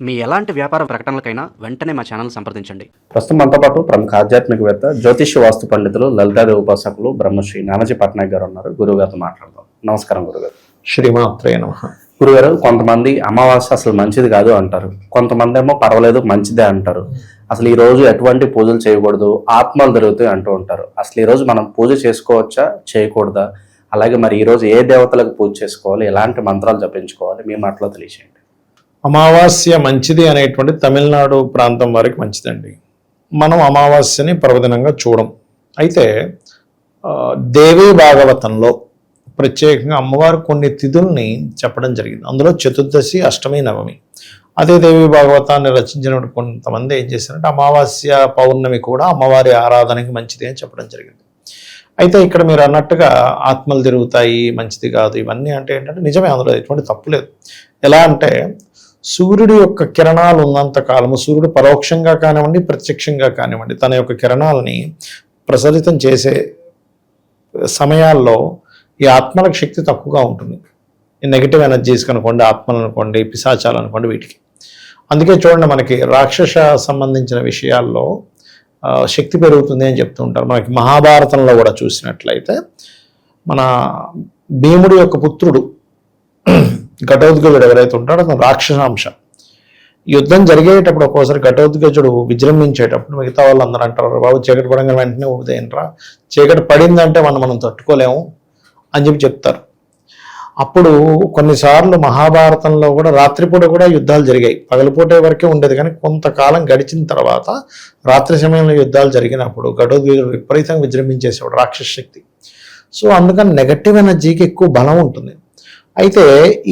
మీ ఎలాంటి వ్యాపార ప్రకటనలకైనా వెంటనే మా ఛానల్ సంప్రదించండి. ప్రస్తుతం మనతో పాటు ప్రముఖ ఆధ్యాత్మికవేత్త, జ్యోతిష్య వాస్తు పండితులు, లలితాదేవి ఉపాసకులు బ్రహ్మశ్రీ నానాజీ పట్నాయక్ గారు ఉన్నారు. గురుగారితో మాట్లాడదాం. నమస్కారం గురుగారు. శ్రీమాత్రే నమః. గురుగారు, కొంతమంది అమావాస్య అసలు మంచిది కాదు అంటారు, కొంతమంది ఏమో పర్వాలేదు మంచిదే అంటారు. అసలు ఈ రోజు ఎటువంటి పూజలు చేయకూడదు, ఆత్మలు జరుగుతాయి అంటూ ఉంటారు. అసలు ఈ రోజు మనం పూజ చేసుకోవచ్చా, చేయకూడదా? అలాగే మరి ఈ రోజు ఏ దేవతలకు పూజ చేసుకోవాలి, ఎలాంటి మంత్రాలు జపించుకోవాలి, మీ మాటలో తెలియజేయండి. అమావాస్య మంచిది అనేటువంటి తమిళనాడు ప్రాంతం వారికి మంచిదండి. మనం అమావాస్యని పర్వదినంగా చూడం. అయితే దేవీ భాగవతంలో ప్రత్యేకంగా అమ్మవారు కొన్ని తిథుల్ని చెప్పడం జరిగింది. అందులో చతుర్దశి, అష్టమి, నవమి. అదే దేవీ భాగవతాన్ని రచించిన కొంతమంది ఏం చేశారంటే అమావాస్య, పౌర్ణమి కూడా అమ్మవారి ఆరాధనకి మంచిది అని చెప్పడం జరిగింది. అయితే ఇక్కడ మీరు అన్నట్టుగా ఆత్మలు తిరుగుతాయి, మంచిది కాదు, ఇవన్నీ అంటే ఏంటంటే నిజమే, అందులో ఎటువంటి తప్పు లేదు. ఎలా అంటే సూర్యుడి యొక్క కిరణాలు ఉన్నంత కాలము, సూర్యుడు పరోక్షంగా కానివ్వండి, ప్రత్యక్షంగా కానివ్వండి, తన యొక్క కిరణాలని ప్రసరితం చేసే సమయాల్లో ఈ ఆత్మలకు శక్తి తక్కువగా ఉంటుంది. ఈ నెగిటివ్ ఎనర్జీస్ కనుకోండి, ఆత్మలు అనుకోండి, పిశాచాలు అనుకోండి, వీటికి. అందుకే చూడండి, మనకి రాక్షస సంబంధించిన విషయాల్లో శక్తి పెరుగుతుంది అని చెప్తూ ఉంటారు. మనకి మహాభారతంలో కూడా చూసినట్లయితే మన భీముడి యొక్క పుత్రుడు ఘటోద్గజుడు ఎవరైతే ఉంటాడో అతను రాక్షసాంశ. యుద్ధం జరిగేటప్పుడు ఒక్కోసారి ఘటోద్గజుడు విజృంభించేటప్పుడు మిగతా వాళ్ళందరూ అంటారు, బాబు చీకటి పడంగా వెంటనే ఉదయంరా, చీకటి పడిందంటే మనం తట్టుకోలేము అని చెప్తారు. అప్పుడు కొన్నిసార్లు మహాభారతంలో కూడా రాత్రిపూట కూడా యుద్ధాలు జరిగాయి. పగలపూట వరకే ఉండేది, కానీ కొంతకాలం గడిచిన తర్వాత రాత్రి సమయంలో యుద్ధాలు జరిగినప్పుడు ఘటోద్గజుడు విపరీతంగా విజృంభించేసేవాడు, రాక్షస శక్తి. సో అందుకని నెగటివ్ ఎనర్జీకి ఎక్కువ బలం ఉంటుంది. అయితే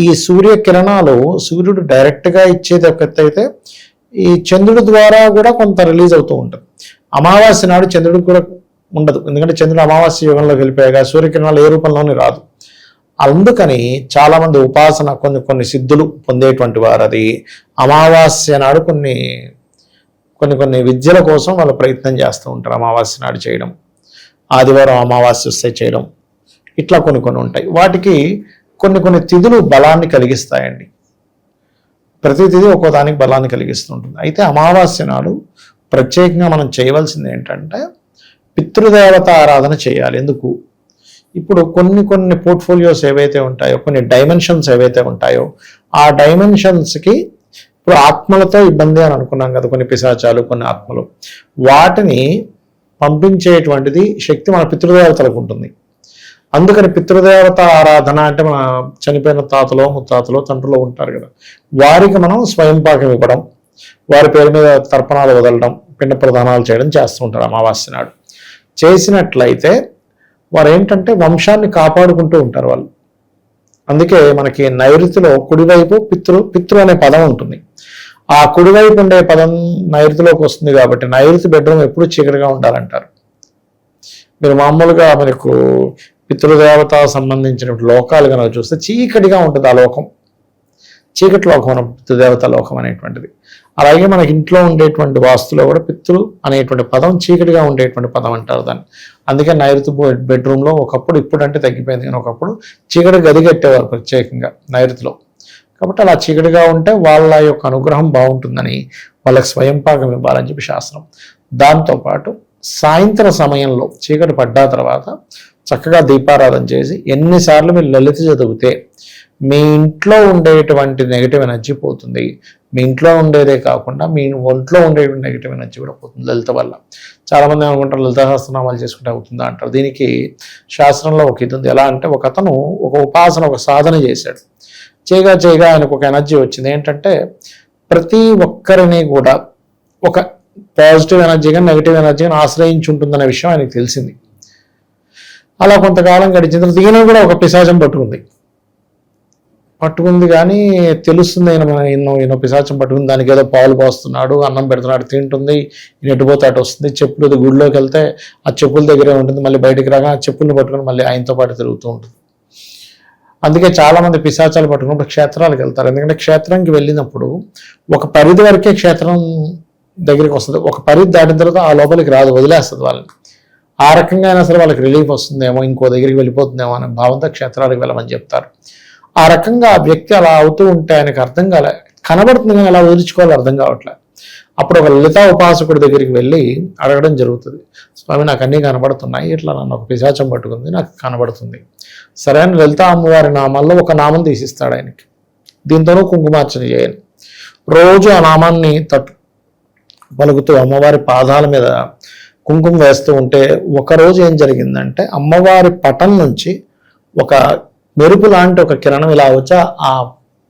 ఈ సూర్యకిరణాలు సూర్యుడు డైరెక్ట్గా ఇచ్చేది ఒక ఎత్తు అయితే, ఈ చంద్రుడి ద్వారా కూడా కొంత రిలీజ్ అవుతూ ఉంటుంది. అమావాస్య నాడు చంద్రుడికి కూడా ఉండదు, ఎందుకంటే చంద్రుడు అమావాస్య యుగంలోకి వెళ్ళిపోయాగా సూర్యకిరణాలు ఏ రూపంలోనే రాదు. అందుకని చాలామంది ఉపాసన కొన్ని సిద్ధులు పొందేటువంటి వారు అది అమావాస్య నాడు కొన్ని విద్యల కోసం వాళ్ళు ప్రయత్నం చేస్తూ ఉంటారు. అమావాస్య నాడు చేయడం, ఆదివారం అమావాస్య వస్తే చేయడం, ఇట్లా కొన్ని ఉంటాయి. వాటికి కొన్ని తిథులు బలాన్ని కలిగిస్తాయండి. ప్రతి తిథి ఒక్కో దానికి బలాన్ని కలిగిస్తుంటుంది. అయితే అమావాస్య నాడు ప్రత్యేకంగా మనం చేయవలసింది ఏంటంటే పితృదేవత ఆరాధన చేయాలి. ఎందుకు? ఇప్పుడు కొన్ని పోర్ట్ఫోలియోస్ ఏవైతే ఉంటాయో, కొన్ని డైమెన్షన్స్ ఏవైతే ఉంటాయో, ఆ డైమెన్షన్స్కి ఇప్పుడు ఆత్మలతో ఇబ్బంది అని అనుకున్నాం కదా, కొన్ని పిశాచాలు, కొన్ని ఆత్మలు, వాటిని పంపించేటువంటిది శక్తి మన పితృదేవతలకు ఉంటుంది. అందుకని పితృదేవత ఆరాధన అంటే మన చనిపోయిన తాతలో, ముత్తాతలో, తండ్రులో ఉంటారు కదా, వారికి మనం స్వయం పాకం ఇవ్వడం, వారి పేరు మీద తర్పణాలు వదలడం, పిండ ప్రదానాలు చేయడం చేస్తూ ఉంటారు అమావాస్య నాడు. చేసినట్లయితే వారు ఏంటంటే వంశాన్ని కాపాడుకుంటూ ఉంటారు వాళ్ళు. అందుకే మనకి నైరుతిలో కుడివైపు పితృ అనే పదం ఉంటుంది. ఆ కుడివైపు ఉండే పదం నైరుతిలోకి వస్తుంది కాబట్టి నైరుతి బెడ్రూమ్ ఎప్పుడు చీకటిగా ఉండాలంటారు. మీరు మామూలుగా మనకు పితృదేవత సంబంధించిన లోకాలు కనుక చూస్తే చీకటిగా ఉంటుంది ఆ లోకం, చీకటి లోకం పితృదేవత లోకం అనేటువంటిది. అలాగే మనకి ఇంట్లో ఉండేటువంటి వాస్తులో కూడా పితృ అనేటువంటి పదం చీకటిగా ఉండేటువంటి పదం అంటారు దాన్ని. అందుకే నైరుతి బెడ్రూమ్లో ఒకప్పుడు, ఇప్పుడు అంటే తగ్గిపోయింది కానీ ఒకప్పుడు చీకటి గది కట్టేవారు ప్రత్యేకంగా నైరుతిలో. కాబట్టి అలా చీకటిగా ఉంటే వాళ్ళ యొక్క అనుగ్రహం బాగుంటుందని వాళ్ళకి స్వయం పాకం ఇవ్వాలని చెప్పి శాస్త్రం. దాంతోపాటు సాయంత్రం సమయంలో చీకటి పడ్డా తర్వాత చక్కగా దీపారాధన చేసి ఎన్నిసార్లు మీరు లలిత చదివితే మీ ఇంట్లో ఉండేటువంటి నెగిటివ్ ఎనర్జీ పోతుంది. మీ ఇంట్లో ఉండేదే కాకుండా మీ ఒంట్లో ఉండేటువంటి నెగిటివ్ ఎనర్జీ కూడా పోతుంది లలిత వల్ల. చాలామంది అనుకుంటారు లలిత సహస్రనామాలు చేసుకుంటే అవుతుందా అంటారు. దీనికి శాస్త్రంలో ఒక ఇది ఉంది. ఎలా అంటే ఒక అతను ఒక ఉపాసన, ఒక సాధన చేశాడు. చేయగా ఆయనకు ఒక ఎనర్జీ వచ్చింది. ఏంటంటే ప్రతి ఒక్కరిని కూడా ఒక పాజిటివ్ ఎనర్జీ కానీ నెగిటివ్ ఎనర్జీ కానీ ఆశ్రయించి ఉంటుందనే విషయం ఆయనకు తెలిసింది. అలా కొంతకాలం గడిచిన తర్వాత ఈయన కూడా ఒక పిశాచం పట్టుకుంది కానీ తెలుస్తుంది ఈయన పిశాచం పట్టుకుంది, దానికి ఏదో పాలు పోస్తున్నాడు, అన్నం పెడుతున్నాడు, తింటుంది, ఈయన ఎటుపోతే అటు వస్తుంది. చెప్పులు గుడిలోకి వెళ్తే ఆ చెప్పుల దగ్గరే ఉంటుంది, మళ్ళీ బయటికి రాగా ఆ చెప్పుల్ని పట్టుకుని మళ్ళీ ఆయనతో పాటు తిరుగుతూ ఉంటుంది. అందుకే చాలామంది పిశాచాలు పట్టుకున్నప్పుడు క్షేత్రాలకు వెళ్తారు. ఎందుకంటే క్షేత్రానికి వెళ్ళినప్పుడు ఒక పరిధి వరకే క్షేత్రం దగ్గరికి వస్తుంది, ఒక పరిధి దాటిన తర్వాత ఆ లోపలికి రాదు, వదిలేస్తుంది వాళ్ళని. ఆ రకంగా అయినా సరే వాళ్ళకి రిలీఫ్ వస్తుందేమో, ఇంకో దగ్గరికి వెళ్ళిపోతుందేమో అనే భావంతో క్షేత్రాలకు వెళ్ళమని చెప్తారు. ఆ రకంగా ఆ వ్యక్తి అలా అవుతూ ఉంటే ఆయనకు అర్థం కనబడుతుంది కానీ ఎలా వదిలించుకోవాలో అర్థం కావట్లేదు. అప్పుడు ఒక లలితా ఉపాసకుడి దగ్గరికి వెళ్ళి అడగడం జరుగుతుంది, స్వామి నాకు అన్నీ కనబడుతున్నాయి, ఇట్లా నన్ను ఒక పిశాచం పట్టుకుంది, నాకు కనబడుతుంది. సరే అని లలితా అమ్మవారి నామాల్లో ఒక నామం తీసిస్తాడు ఆయనకి, దీంతోనూ కుంకుమార్చన చేయాలి. రోజు ఆ నామాన్ని పలుకుతూ అమ్మవారి పాదాల మీద కుంకుమ వేస్తూ ఉంటే ఒకరోజు ఏం జరిగిందంటే అమ్మవారి పటం నుంచి ఒక మెరుపు లాంటి ఒక కిరణం ఇలా వచ్చి ఆ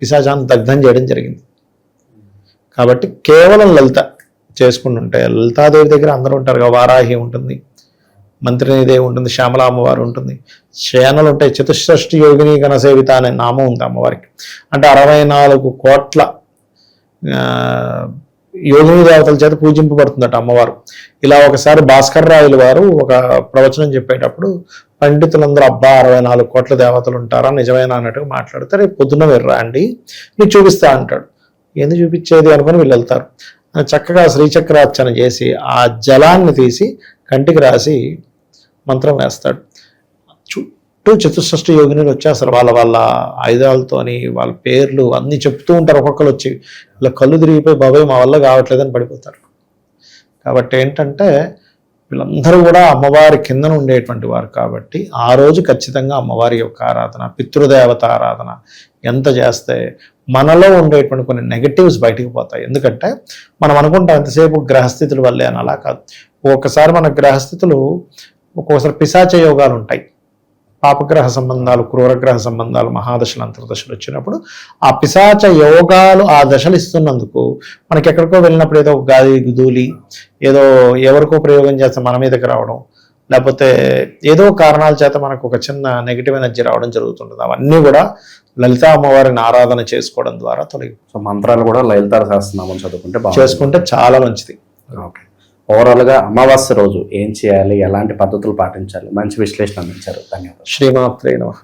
పిశాచాన్ని దగ్ధం చేయడం జరిగింది. కాబట్టి కేవలం లలిత చేసుకుంటుంటే, లలితాదేవి దగ్గర అందరూ ఉంటారు కదా, వారాహి ఉంటుంది, మంత్రినిదేవి ఉంటుంది, శ్యామల అమ్మవారు ఉంటుంది, శయనలు ఉంటాయి, చతుషష్ఠి యోగిని గణసేవిత అనే నామం ఉంది అమ్మవారికి. అంటే 64 కోట్ల యోగిని దేవతల చేత పూజింపబడుతుందట అమ్మవారు. ఇలా ఒకసారి భాస్కర్ రాయలు వారు ఒక ప్రవచనం చెప్పేటప్పుడు పండితులందరూ అబ్బా 64 కోట్ల దేవతలు ఉంటారా నిజమేనా అన్నట్టుగా మాట్లాడితే, రేపు పొద్దున్న వెళ్ళరా అండి నీకు చూపిస్తా అంటాడు. ఎందుకు చూపించేది అనుకుని వీళ్ళు వెళ్తారు. చక్కగా శ్రీచక్రార్చన చేసి ఆ జలాన్ని తీసి కంటికి రాసి మంత్రం వేస్తాడు. చుట్టూ చతుషష్ఠి యోగినులు వచ్చేస్తారు, వాళ్ళ ఆయుధాలతోని వాళ్ళ పేర్లు అన్నీ చెప్తూ ఉంటారు. ఒక్కొక్కరు వచ్చి ఇలా కళ్ళు తిరిగిపోయి బాబాయ్ మా వల్ల కావట్లేదని పడిపోతారు. కాబట్టి ఏంటంటే వీళ్ళందరూ కూడా అమ్మవారి కిందన ఉండేటువంటి వారు కాబట్టి ఆ రోజు ఖచ్చితంగా అమ్మవారి యొక్క ఆరాధన, పితృదేవత ఆరాధన ఎంత చేస్తే మనలో ఉండేటువంటి కొన్ని నెగటివ్స్ బయటికి పోతాయి. ఎందుకంటే మనం అనుకుంటాం ఎంతసేపు గ్రహస్థితుల వల్లే అని, అలా కాదు. ఒక్కొక్కసారి మన గ్రహస్థితులు ఒక్కొక్కసారి పిశాచ యోగాలు ఉంటాయి, పాపగ్రహ సంబంధాలు, క్రూరగ్రహ సంబంధాలు, మహాదశలు, అంతర్దశలు వచ్చినప్పుడు ఆ పిశాచ యోగాలు ఆ దశలు ఇస్తున్నందుకు మనకి ఎక్కడికో వెళ్ళినప్పుడు ఏదో గాలి గుదూలి ఏదో ఎవరికో ప్రయోగం చేస్తే మన మీదకి రావడం, లేకపోతే ఏదో కారణాల చేత మనకు ఒక చిన్న నెగిటివ్ ఎనర్జీ రావడం జరుగుతుంటుంది. అవన్నీ కూడా లలితా అమ్మవారిని ఆరాధన చేసుకోవడం ద్వారా తొలగి. సో మంత్రాలు కూడా లలితా సహస్రనామం చదువుకుంటే చేసుకుంటే చాలా మంచిది. ఓకే, ఓవరాల్గా అమావాస్య రోజు ఏం చేయాలి, ఎలాంటి పద్ధతులు పాటించాలి, మంచి విశ్లేషణ అందించారు. ధన్యవాదాలు. శ్రీమాత్రే నమః.